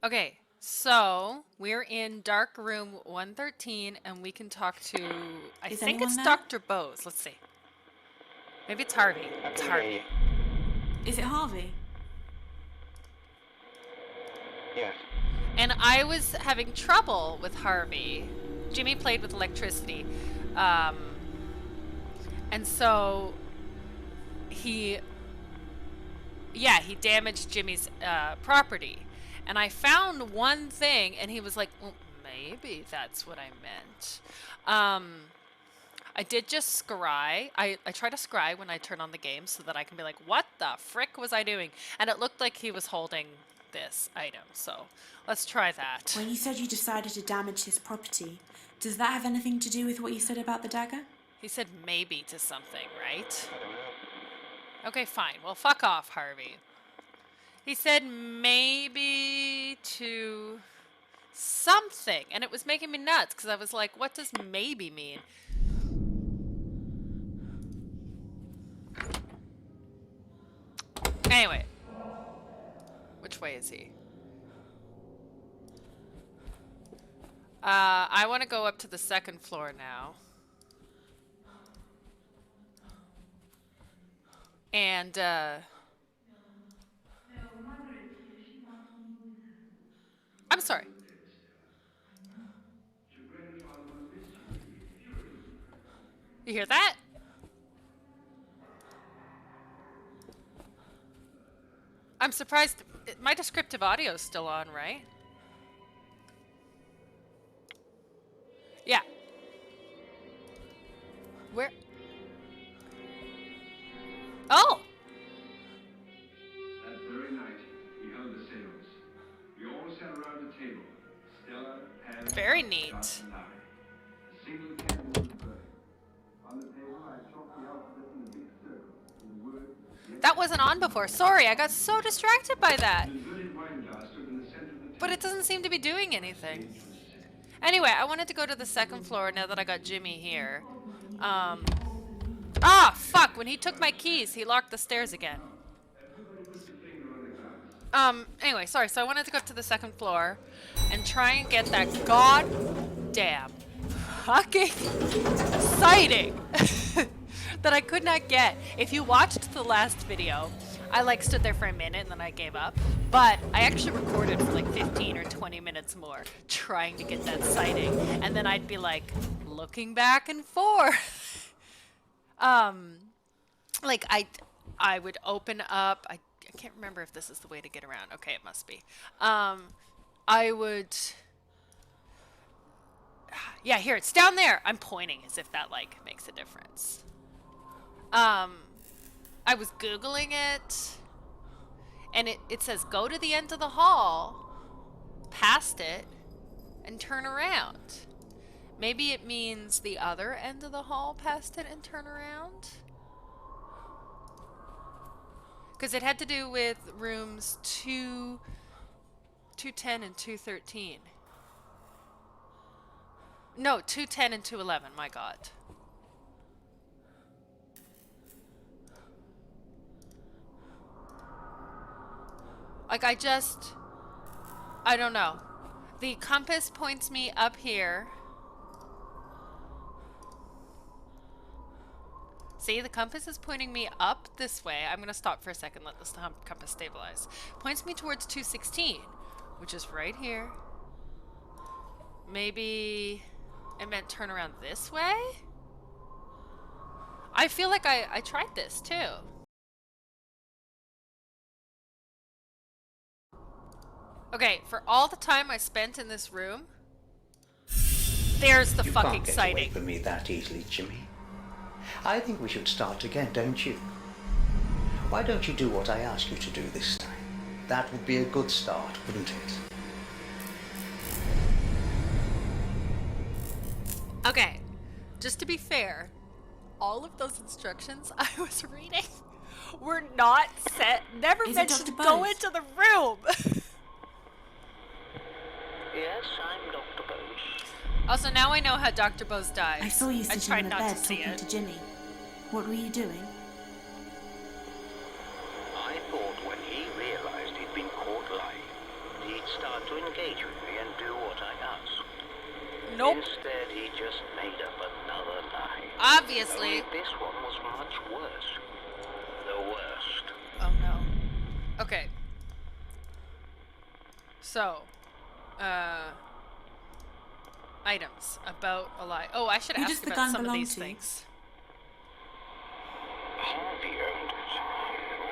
Okay, so we're in dark room 113 and we can talk to, I Is think anyone it's there? Dr. Bose. Let's see. Maybe it's Harvey. I It's can hear you. Harvey. Is it Harvey? Yes. And I was having trouble with Harvey. Jimmy played with electricity. Um, and so he, yeah, he damaged Jimmy's property. And I found one thing and he was like, well, maybe that's what I meant. Um, I did just scry. I try to scry when I turn on the game so that I can be like, what the frick was I doing? And it looked like he was holding this item. So let's try that. When you said you decided to damage his property, does that have anything to do with what you said about the dagger? He said maybe to something, right? I don't know. Okay, fine. Well, fuck off, Harvey. He said maybe to something. And it was making me nuts because I was like, what does maybe mean? Anyway, which way is he? I want to go up to the second floor now. And, I'm sorry. You hear that? I'm surprised. My descriptive audio is still on, right? Yeah. Where? Oh! That very night, we held a seance. We all sat around a table. Stella, Pam, Very Gus, neat. and I. A single candle was burning. On the table, I chalked the alphabet in a big circle. In words, yes, That wasn't on before. Sorry, I got so distracted by that. an inverted wine glass stood in the center of the But it table. doesn't seem to be doing anything. Sage was set. Anyway, I wanted to go to the second floor now that I got Jimmy here. Um. Ah, fuck. When he took my keys, he locked the stairs again. Everybody put the finger on the glass. Anyway, sorry. So I wanted to go up to the second floor and try and get that goddamn fucking sighting that I could not get. If you watched the last video, I like stood there for a minute and then I gave up. But I actually recorded for like 15 or 20 minutes more trying to get that sighting. And then I'd be like looking back and forth. um, like I would open up. I can't remember if this is the way to get around. Okay, it must be. I would. Yeah, here it's down there. I'm pointing as if that like makes a difference. Um, I was googling it, and it says go to the end of the hall, past it, and turn around. Maybe it means the other end of the hall, past it, and turn around. Because it had to do with rooms 210 and 213. No, 210 and 211, my god. Like, I don't know. The compass points me up here. See, the compass is pointing me up this way. I'm going to stop for a second, let this compass stabilize. Points me towards 216, which is right here. Maybe it meant turn around this way? I feel like I tried this too. Okay, for all the time I spent in this room, there's the You fucking can't get away sighting. from me that easily, Jimmy. I think we should start again, don't you? Why don't you do what I ask you to do this time? That would be a good start, wouldn't it? Okay, just to be fair, all of those instructions I was reading were not set, never Is it mentioned Dr. go Bose? into the room. Yes, I'm Dr. Bose. Also, now I know how Dr. Bose dies. I saw you I sitting tried on the not bed to see talking it. to Jimmy. What were you doing? I thought when he realized he'd been caught lying, he'd start to engage with me and do what I ask. Nope. Instead, he just made up another lie. Obviously. Only this one was much worse. The worst. Oh no. Okay. So, items about a lie. Oh, I should Who ask does the about gun some of belong these to? things. Harvey owned it.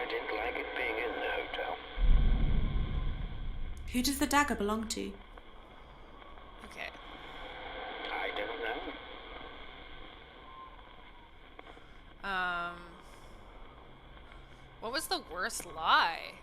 I didn't like it being in the hotel. Who does the dagger belong to? Okay. I don't know. What was the worst lie?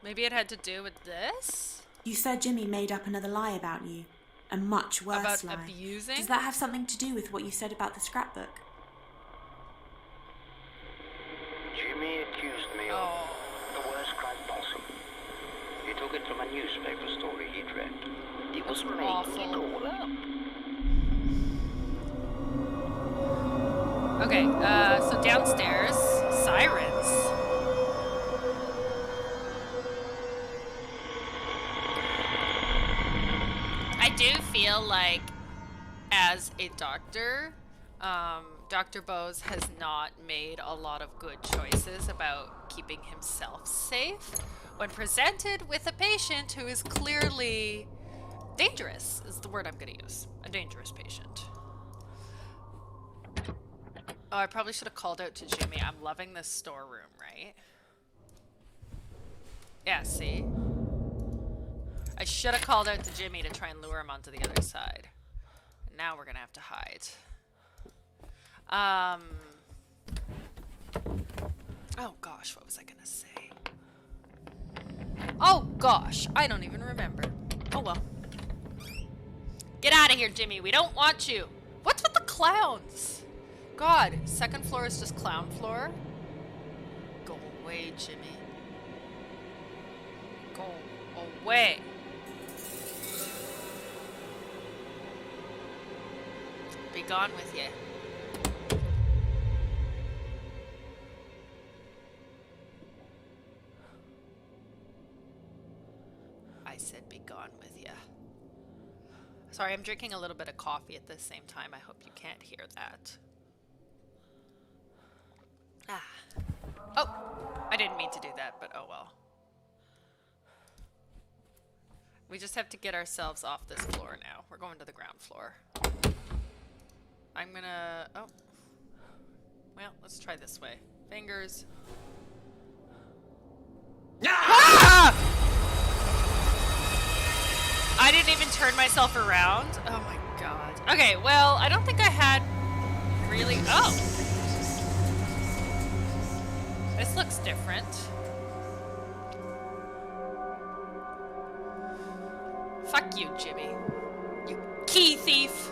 Maybe it had to do with this? You said Jimmy made up another lie about you. A much worse About lie. abusing? Does that have something to do with what you said about the scrapbook? Jimmy accused me of the worst crime possible. He took it from a newspaper story he'd read. He was making it all up. Okay, so downstairs, sirens. I do feel like, as a doctor, Dr. Bose has not made a lot of good choices about keeping himself safe when presented with a patient who is clearly dangerous, is the word I'm going to use. A dangerous patient. Oh, I probably should have called out to Jimmy. I'm loving this storeroom, right? Yeah, see? I should have called out to Jimmy to try and lure him onto the other side. Now we're gonna have to hide. Oh gosh, what was I gonna say? Oh gosh, I don't even remember. Oh well. Get out of here, Jimmy. We don't want you. What's with the clowns? God, second floor is just clown floor? Go away, Jimmy. Go away. Be gone with you. I said be gone with you. Sorry, I'm drinking a little bit of coffee at the same time. I hope you can't hear that. Ah. Oh, I didn't mean to do that, but oh well. We just have to get ourselves off this floor now. We're going to the ground floor. I'm gonna... Oh. Well, let's try this way. Fingers. Ah! I didn't even turn myself around. Oh my god. Okay, well, I don't think I had really... Oh! This looks different. Fuck you, Jimmy. You key thief!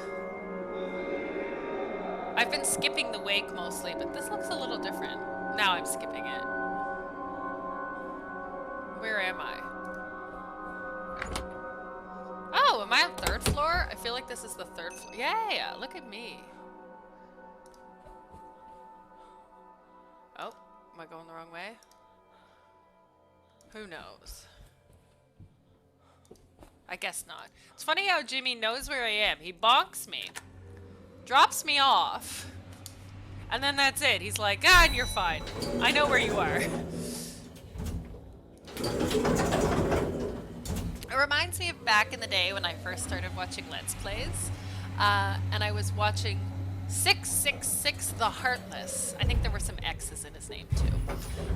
I've been skipping the wake mostly, but this looks a little different. Now I'm skipping it. Where am I? Oh, am I on third floor? I feel like this is the third floor. Yeah, look at me. Oh, am I going the wrong way? Who knows? I guess not. It's funny how Jimmy knows where I am. He bonks me. Drops me off. And then that's it. He's like, ah, you're fine. I know where you are. It reminds me of back in the day when I first started watching Let's Plays. And I was watching 666 The Heartless. I think there were some X's in his name too.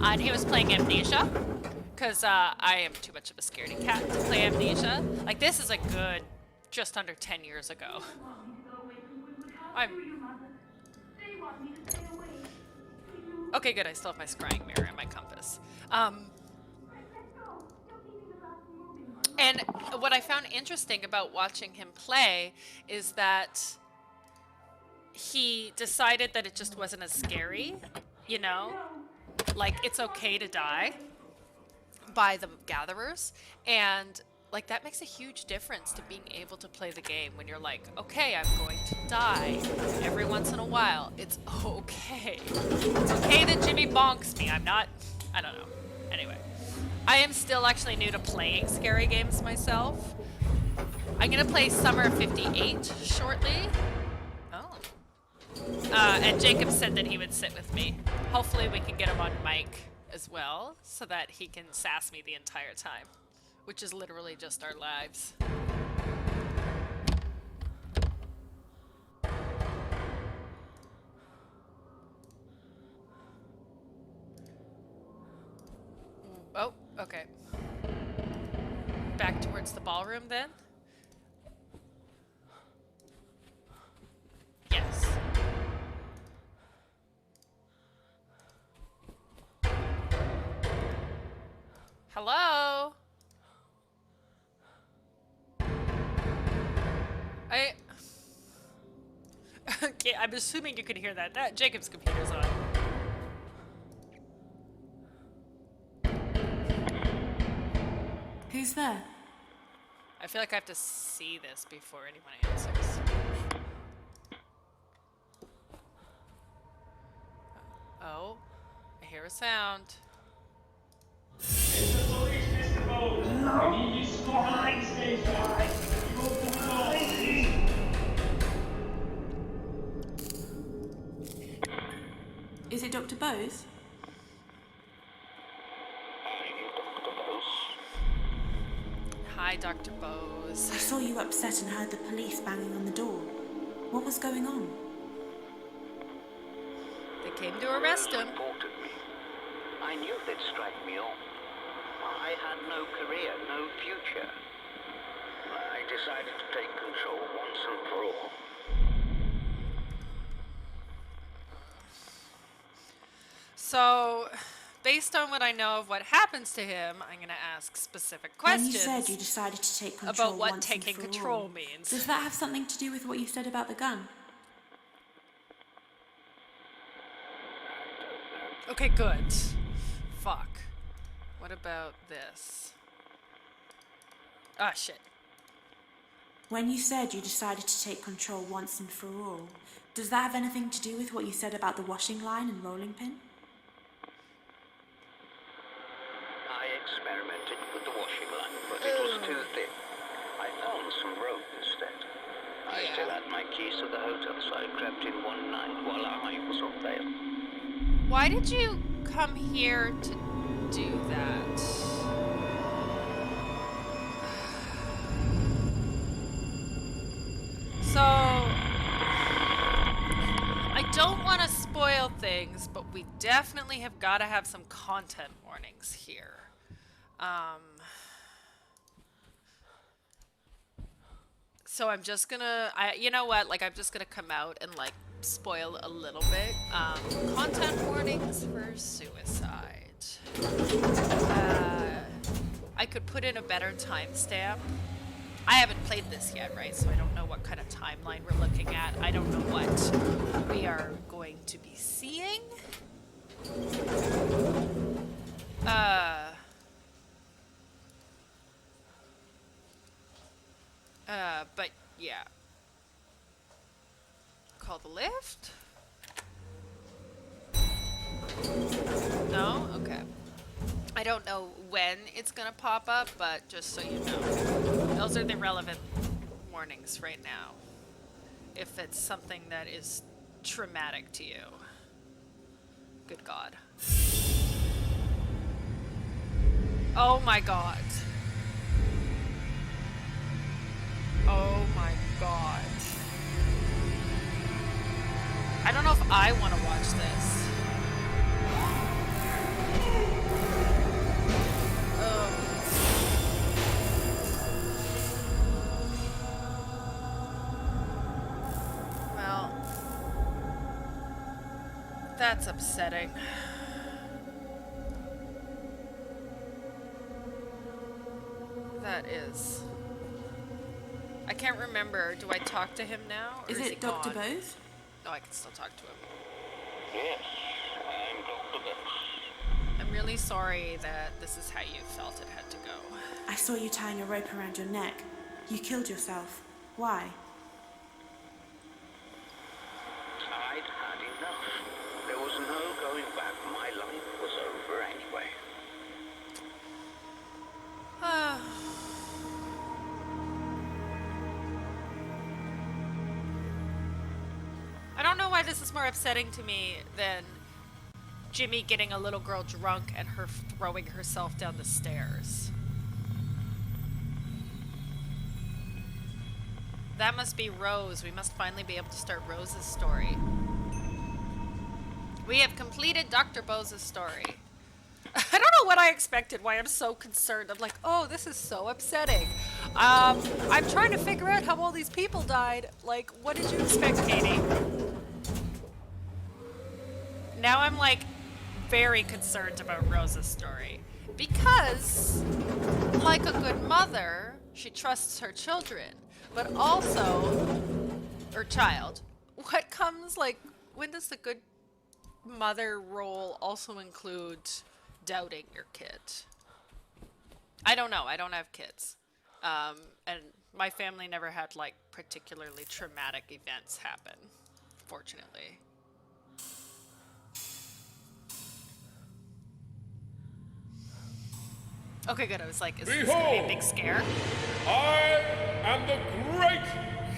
And he was playing Amnesia. Because I am too much of a scaredy cat to play Amnesia. Like, this is a good just under 10 years ago. Okay, good. I still have my scrying mirror and my compass. And what I found interesting about watching him play is that he decided that it just wasn't as scary, you know? Like, it's okay to die by the gatherers. And like, that makes a huge difference to being able to play the game when you're like, okay, I'm going to die every once in a while. It's okay. It's okay that Jimmy bonks me. I'm not, I don't know. Anyway, I am still actually new to playing scary games myself. I'm gonna play Summer of 58 shortly. Oh. And Jacob said that he would sit with me. Hopefully we can get him on mic as well, so that he can sass me the entire time. Which is literally just our lives. Oh, okay. Back towards the ballroom then? Yes. Hello? Okay, I'm assuming you can hear that. Jacob's computer's on. Who's there? I feel like I have to see this before anyone answers. Oh, I hear a sound. It's the police, Mr. Bose. No. We need you to go behind stage five. You go behind. Is it Dr. Bose? Hi, Dr. Bose. I saw you upset and heard the police banging on the door. What was going on? They came to arrest him. Reported me. I knew they'd strike me off. I had no career, no future. I decided to take control once and for all. So, based on what I know of what happens to him, I'm going to ask specific questions. When you said you decided to take control about what once taking and for control all, means. Does that have something to do with what you said about the gun? Okay, good. Fuck. What about this? Ah, shit. When you said you decided to take control once and for all, does that have anything to do with what you said about the washing line and rolling pin? I experimented with the washing line, but it was too thin. I found some rope instead. I still had my keys to the hotel, so I crept in one night while I was on bail. Why did you come here to do that? So, I don't want to spoil things, but we definitely have got to have some content warnings here. So I'm just gonna, you know what, like I'm just gonna come out and like spoil a little bit. Content warnings for suicide. I could put in a better timestamp. I haven't played this yet, right? So I don't know what kind of timeline we're looking at. I don't know what we are going to be seeing. But yeah. Call the lift? No? Okay. I don't know when it's gonna pop up, but just so you know. Those are the relevant warnings right now. If it's something that is traumatic to you. Good God. Oh my God. Oh my God. I don't know if I want to watch this. Oh. Well, that's upsetting. That is. I can't remember. Do I talk to him now? Or Is he it Dr. gone? Bose? No, I can still talk to him. Yes, I'm Dr. Bose. I'm really sorry that this is how you felt it had to go. I saw you tying a rope around your neck. You killed yourself. Why? I'd had enough. There was no going back. My life was over anyway. don't know why this is more upsetting to me than Jimmy getting a little girl drunk and her throwing herself down the stairs. That must be Rose. We must finally be able to start Rose's story. We have completed Dr. Bose's story. I don't know what I expected, why I'm so concerned. I'm like, oh, this is so upsetting. I'm trying to figure out how all these people died. Like, what did you expect, Katie? Now I'm like very concerned about Rose's story. Because, like a good mother, she trusts her children. But also, or child. What comes, like, when does the good mother role also include doubting your kid? I don't know. I don't have kids. And my family never had, like, particularly traumatic events happen, fortunately. Okay, good. I was like, is this gonna be a big scare? I am the great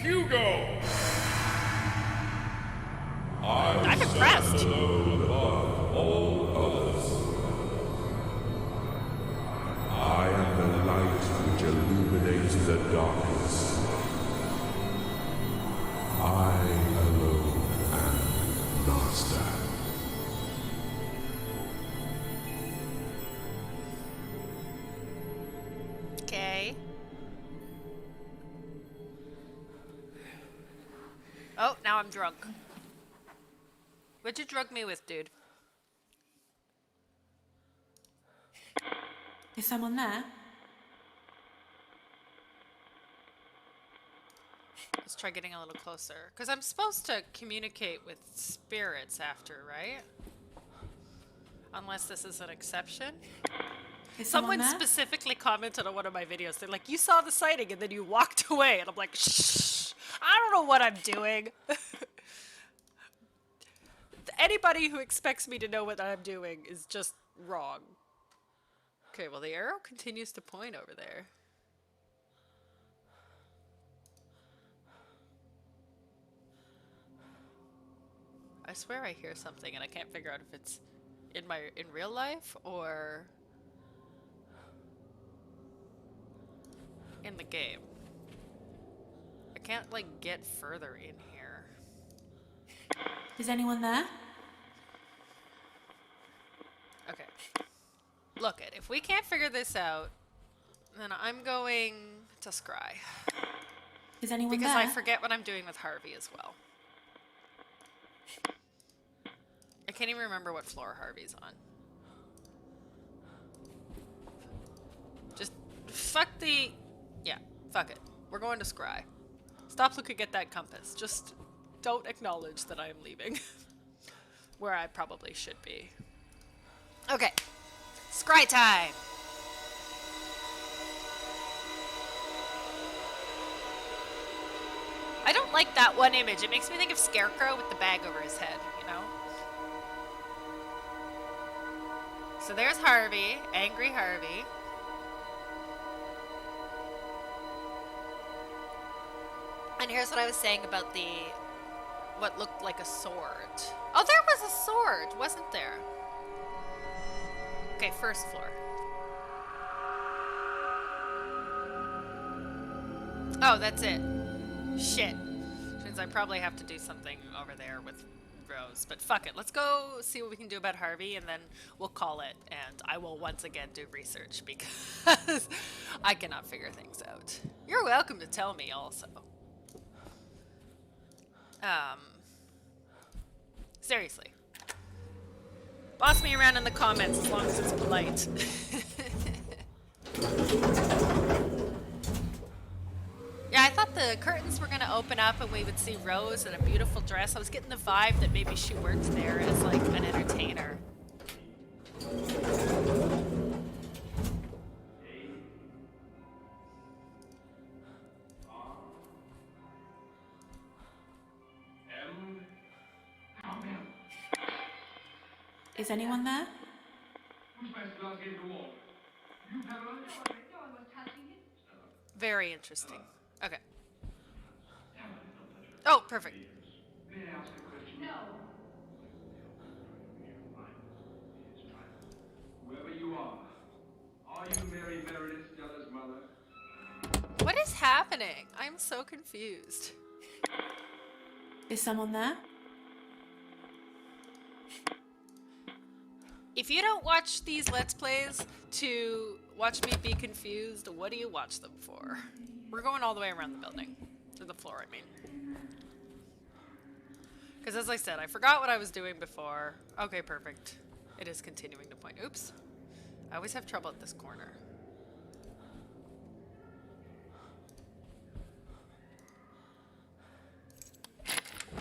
Hugo. I'm impressed. All others. I am the light which illuminates the darkness. I alone am master. Okay. Oh, now I'm drunk. What'd you drug me with, dude? Is someone there? Let's try getting a little closer. Because I'm supposed to communicate with spirits after, right? Unless this is an exception. Is Someone there? specifically commented on one of my videos. They're like, you saw the sighting and then you walked away. And I'm like, shh. I don't know what I'm doing. Anybody who expects me to know what I'm doing is just wrong. Okay, well, the arrow continues to point over there. I swear I hear something and I can't figure out if it's in real life or in the game. I can't, like, get further in here. Is anyone there? Okay. Look it, if we can't figure this out, then I'm going to scry. Is anyone Because there? I forget what I'm doing with Harvey as well. I can't even remember what floor Harvey's on. Just fuck the... Yeah, fuck it. We're going to scry. Stop looking at that compass. Just don't acknowledge that I am leaving. Where I probably should be. Okay. Scry time! I don't like that one image. It makes me think of Scarecrow with the bag over his head, you know? So there's Harvey, angry Harvey. And here's what I was saying about what looked like a sword. Oh, there was a sword, wasn't there? Okay, first floor. Oh, that's it. Shit. Which means I probably have to do something over there with Rose. But fuck it. Let's go see what we can do about Harvey, and then we'll call it. And I will once again do research because I cannot figure things out. You're welcome to tell me also. Seriously. Boss me around in the comments as long as it's polite. Yeah, I thought the curtains were gonna open up and we would see Rose in a beautiful dress. I was getting the vibe that maybe she worked there as like an entertainer. Is anyone there? Very interesting. Okay. Oh, perfect. May I ask a question? Whoever you are you Mary Meredith Stella's mother? What is happening? I'm so confused. Is someone there? If you don't watch these Let's Plays to watch me be confused, what do you watch them for? We're going all the way around the building. To the floor, I mean. Because as I said, I forgot what I was doing before. Okay, perfect. It is continuing to point. Oops. I always have trouble at this corner.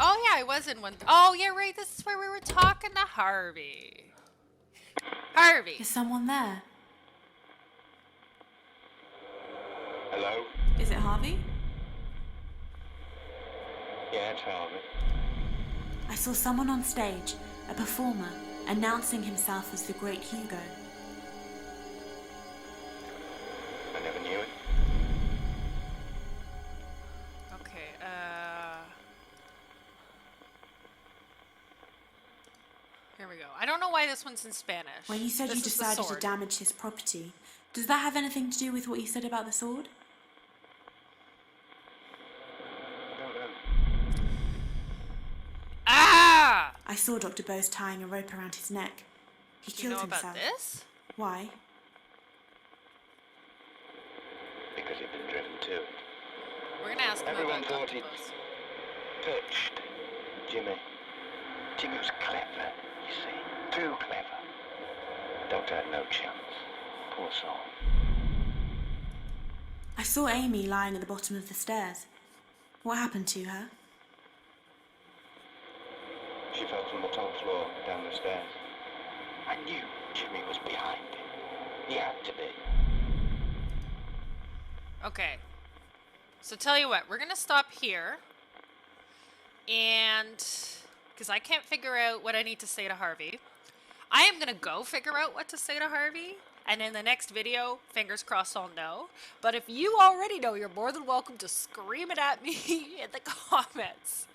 Oh yeah, I was in one. Oh yeah, right. This is where we were talking to Harvey. Harvey. Is someone there? Hello? Is it Harvey? Yeah, it's Harvey. I saw someone on stage, a performer, announcing himself as the Great Hugo. I never knew it. Okay, here we go. I don't know why this one's in Spanish. When you said This you is the decided to sword. damage his property, does that have anything to do with what you said about the sword? I don't know. Ah! I saw Dr. Bose tying a rope around his neck. He Do you killed know about himself. this? Why? Because he'd been driven to it. We're gonna ask him Everyone about thought Dr. he'd Bose. perched Jimmy. Jimmy was clever, you see. Too clever. Doctor had no chance. Poor soul. I saw Amy lying at the bottom of the stairs. What happened to her? She fell from the top floor down the stairs. I knew Jimmy was behind it. He had to be. Okay. So tell you what, we're gonna stop here. And because I can't figure out what I need to say to Harvey. I am gonna go figure out what to say to Harvey. And in the next video, fingers crossed I'll know. But if you already know, you're more than welcome to scream it at me in the comments.